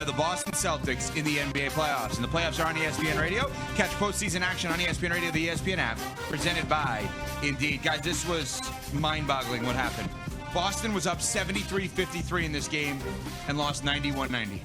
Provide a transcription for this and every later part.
The Boston Celtics in the NBA playoffs. And the playoffs are on ESPN Radio. Catch postseason action on ESPN Radio, the ESPN app, presented by Indeed. Guys, this was mind-boggling what happened. Boston was up 73-53 in this game and lost 91-90.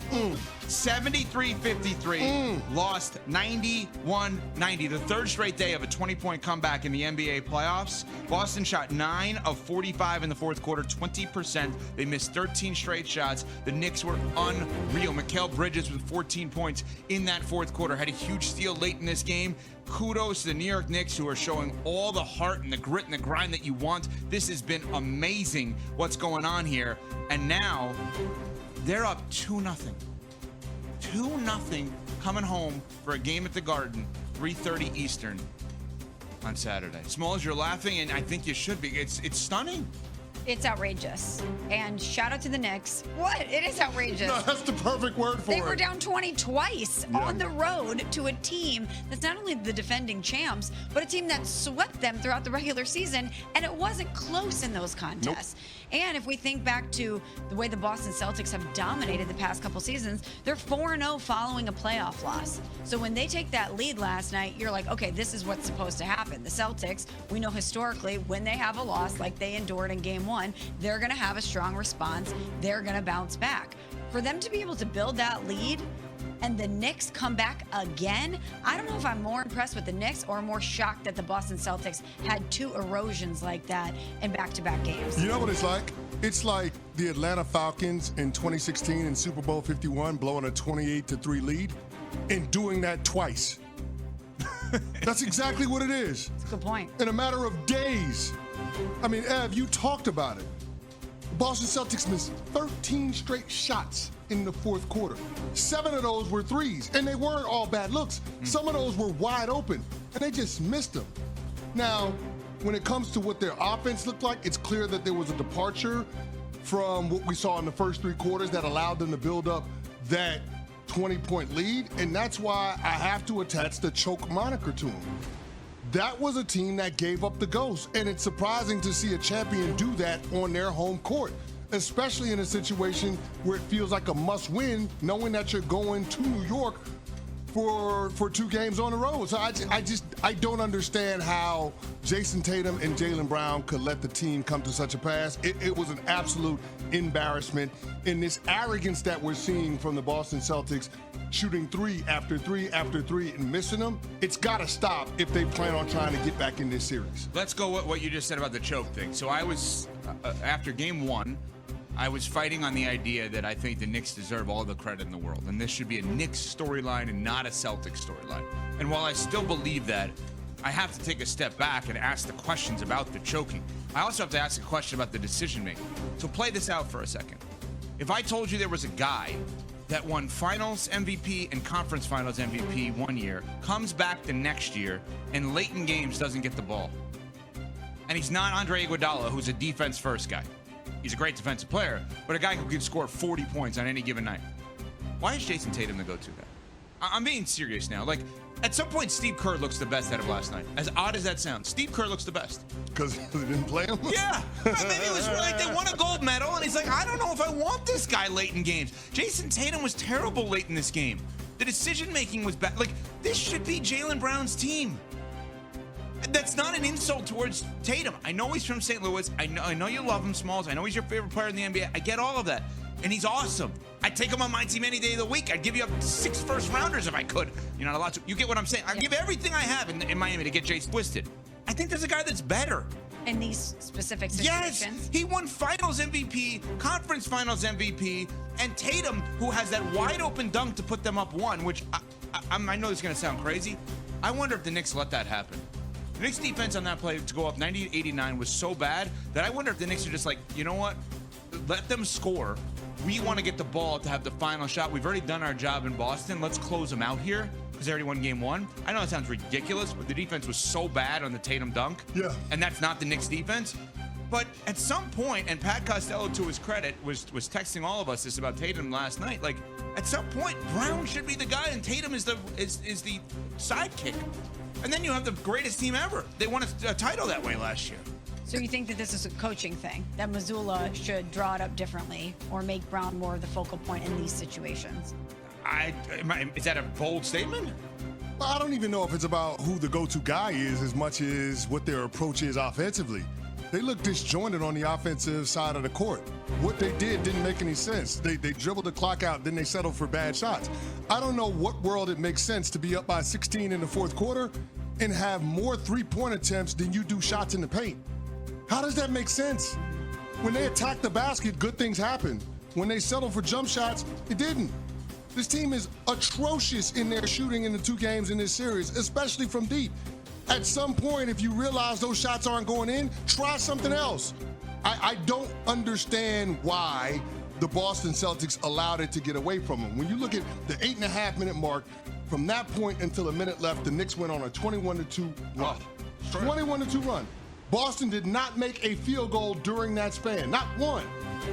73-53, lost 91-90. The third straight day of a 20-point comeback in the NBA playoffs. Boston shot 9 of 45 in the fourth quarter, 20%. They missed 13 straight shots. The Knicks were unreal. Mikal Bridges with 14 points in that fourth quarter. Had a huge steal late in this game. Kudos to the New York Knicks, who are showing all the heart and the grit and the grind that you want. This has been amazing what's going on here. And now they're up 2-0. 2-0 coming home for a game at the Garden, 3:30 Eastern on Saturday. Smalls, you're laughing, and I think you should be. It's stunning. It's outrageous. And shout out to the Knicks. What? It is outrageous. No, that's the perfect word for it. They were down 20 twice on the road to a team that's not only the defending champs, but a team that swept them throughout the regular season, and it wasn't close in those contests. And if we think back to the way the Boston Celtics have dominated the past couple seasons, they're 4-0 following a playoff loss. So when they take that lead last night, you're like, okay, this is what's supposed to happen. The Celtics, we know historically, when they have a loss like they endured in Game 1, they're going to have a strong response. They're going to bounce back. For them to be able to build that lead and the Knicks come back again, I don't know if I'm more impressed with the Knicks or more shocked that the Boston Celtics had 2 erosions like that in back-to-back games. You know what it's like? It's like the Atlanta Falcons in 2016 in Super Bowl 51 blowing a 28-3 lead and doing that twice. That's exactly what it is. That's a good point. In a matter of days. I mean, Ev, you talked about it. The Boston Celtics missed 13 straight shots in the fourth quarter. 7 of those were threes, and they weren't all bad looks. Some of those were wide open, and they just missed them. Now, when it comes to what their offense looked like, it's clear that there was a departure from what we saw in the first 3 quarters that allowed them to build up that 20-point lead, and that's why I have to attach the choke moniker to them. That was a team that gave up the ghost, and it's surprising to see a champion do that on their home court, especially in a situation where it feels like a must-win, knowing that you're going to New York for 2 games on the road. So I don't understand how Jason Tatum and Jalen Brown could let the team come to such a pass. It was an absolute embarrassment. And this arrogance that we're seeing from the Boston Celtics, shooting 3 after 3 after 3 and missing them, it's got to stop if they plan on trying to get back in this series. Let's go with what you just said about the choke thing. So I was, after Game 1, I was fighting on the idea that I think the Knicks deserve all the credit in the world, and this should be a Knicks storyline and not a Celtics storyline. And while I still believe that, I have to take a step back and ask the questions about the choking. I also have to ask a question about the decision-making. So play this out for a second. If I told you there was a guy that won Finals MVP and Conference Finals MVP one year, comes back the next year, and late in games doesn't get the ball, and he's not Andre Iguodala, who's a defense-first guy. He's a great defensive player, but a guy who can score 40 points on any given night. Why is Jason Tatum the go-to guy? I'm being serious now. Like, at some point, Steve Kerr looks the best out of last night. As odd as that sounds, Steve Kerr looks the best. Because they didn't play him? Yeah. Maybe it was like they won a gold medal, and he's like, I don't know if I want this guy late in games. Jason Tatum was terrible late in this game. The decision-making was bad. Like, this should be Jaylen Brown's team. That's not an insult towards Tatum. I know he's from St. Louis. I know you love him, Smalls. I know he's your favorite player in the NBA. I get all of that. And he's awesome. I'd take him on my team any day of the week. I'd give you up to 6 first-rounders if I could. You're not allowed to. You get what I'm saying? I'd give everything I have in Miami to get Jason twisted. I think there's a guy that's better. In these specific situations? Yes! He won Finals MVP, Conference Finals MVP, and Tatum, who has that wide-open dunk to put them up 1, which I know this is going to sound crazy. I wonder if the Knicks let that happen. The Knicks defense on that play to go up 90-89 was so bad that I wonder if the Knicks are just like, you know what? Let them score. We want to get the ball to have the final shot. We've already done our job in Boston. Let's close them out here because they already won Game 1. I know it sounds ridiculous, but the defense was so bad on the Tatum dunk. Yeah. And that's not the Knicks defense. But at some point, and Pat Costello, to his credit, was texting all of us this about Tatum last night. Like, at some point, Brown should be the guy, and Tatum is the sidekick. And then you have the greatest team ever. They won a title that way last year. So you think that this is a coaching thing, that Mazzulla should draw it up differently or make Brown more of the focal point in these situations? Is that a bold statement? Well, I don't even know if it's about who the go-to guy is as much as what their approach is offensively. They look disjointed on the offensive side of the court. What they didn't make any sense. They dribbled the clock out, then they settled for bad shots. I don't know what world it makes sense to be up by 16 in the fourth quarter and have more three-point attempts than you do shots in the paint. How does that make sense? When they attack the basket, good things happen. When they settle for jump shots, it didn't. This team is atrocious in their shooting in the two games in this series, especially from deep. At some point, if you realize those shots aren't going in, try something else. I don't understand why the Boston Celtics allowed it to get away from them. When you look at the 8.5-minute mark, from that point until a minute left, the Knicks went on a 21-2 run. 21-2 run. Boston did not make a field goal during that span, not one.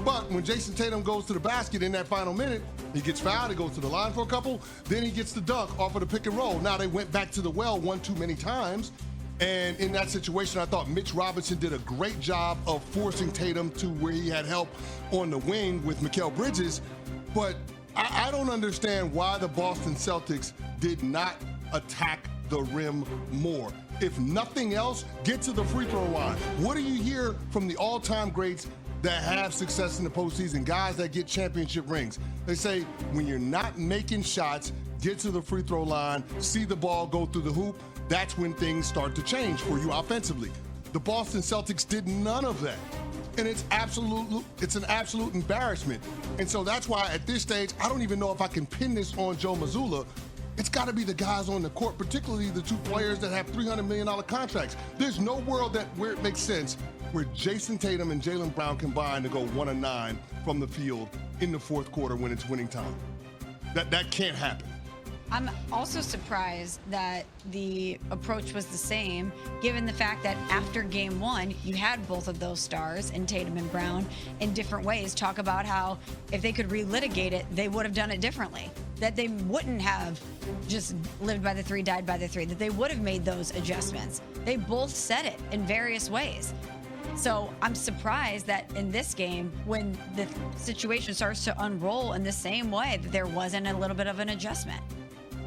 But when Jason Tatum goes to the basket in that final minute, he gets fouled, he goes to the line for a couple, then he gets the dunk off of the pick and roll. Now they went back to the well one too many times, and in that situation, I thought Mitch Robinson did a great job of forcing Tatum to where he had help on the wing with Mikal Bridges, but I don't understand why the Boston Celtics did not attack the rim more. If nothing else, get to the free throw line. What do you hear from the all-time greats that have success in the postseason, guys that get championship rings? They say, when you're not making shots, get to the free throw line, see the ball go through the hoop, that's when things start to change for you offensively. The Boston Celtics did none of that. And it's an absolute embarrassment. And so that's why at this stage, I don't even know if I can pin this on Joe Mazzulla. It's got to be the guys on the court, particularly the two players that have $300 million contracts. There's no world where it makes sense where Jason Tatum and Jalen Brown combine to go 1 of 9 from the field in the fourth quarter when it's winning time. That can't happen. I'm also surprised that the approach was the same, given the fact that after game one, you had both of those stars in Tatum and Brown in different ways talk about how if they could relitigate it, they would have done it differently. That they wouldn't have just lived by the three, died by the three, that they would have made those adjustments. They both said it in various ways. So I'm surprised that in this game, when the situation starts to unroll in the same way, that there wasn't a little bit of an adjustment.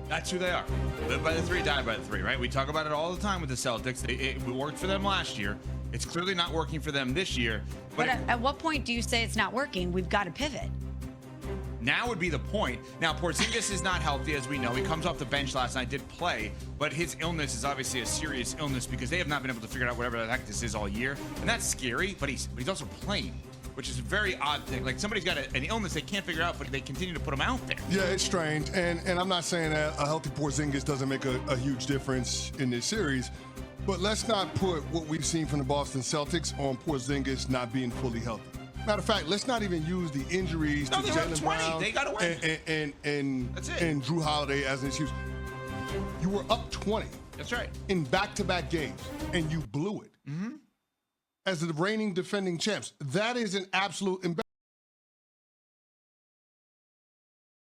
That's who they are. Live by the three, die by the three, right? We talk about it all the time with the Celtics. It worked for them last year. It's clearly not working for them this year. But at what point do you say it's not working? We've got to pivot. Now would be the point. Now, Porzingis is not healthy, as we know. He comes off the bench last night, did play, but his illness is obviously a serious illness because they have not been able to figure out whatever the heck this is all year. And that's scary, but he's also playing, which is a very odd thing. Like, somebody's got an illness they can't figure out, but they continue to put him out there. Yeah, it's strange. And I'm not saying that a healthy Porzingis doesn't make a huge difference in this series, but let's not put what we've seen from the Boston Celtics on Porzingis not being fully healthy. Matter of fact, let's not even use the injuries to Jalen Brown they got away. and Drew Holiday as an excuse. You were up 20. That's right. In back-to-back games, and you blew it. Mm-hmm. As the reigning defending champs. That is an absolute embarrassment.